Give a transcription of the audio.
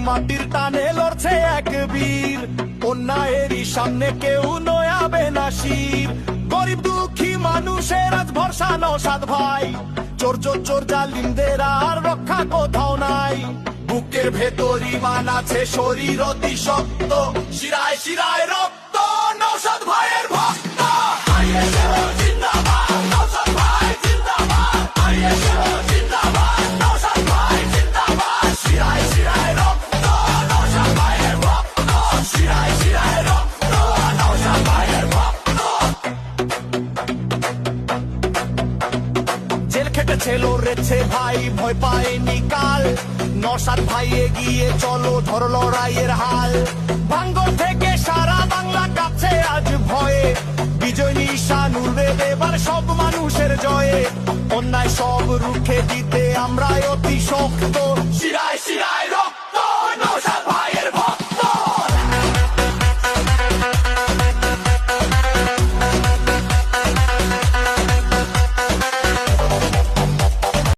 মাটির টানে লড়ছে এক বীর, অন্যায়েরই সামনে কেউ নয়াবে না শির। গরিব দুঃখী মানুষের আজ ভরসা নওশাদ ভাই, চোর চোর চোর জালিমদের আর রক্ষা কোথাও নাই। বুকের ভেতর ইমান আছে, শরীর অতি শক্ত, শিরায় শিরায় রক্ত নওশাদ ভাইয়ের ভক্ত। জিন্দাবাদ নওশাদ ভাই জিন্দাবাদ, জিন্দাবাদ নওশাদ ভাই জিন্দাবাদ, শিরায় শিরায় রক্ত নওশাদ ভাইয়ের ভক্ত, শিরায় শিরায় রক্ত নওশাদ ভাইয়ের ভক্ত। জেল খেটেছে লড়েছে ভাই, ভয় পায়নি কাল, নওশাদ ভাই এগিয়ে চলো ধর লড়াইয়ের হাল। ভাঙ্গর থেকে সারা বাংলা কাছে আজ ভয়ে, বিজয় নিশান উড়বে এবার সব মানুষের জয়ে। অন্যায় সব রুখে দিতে আমরা অতি শক্ত,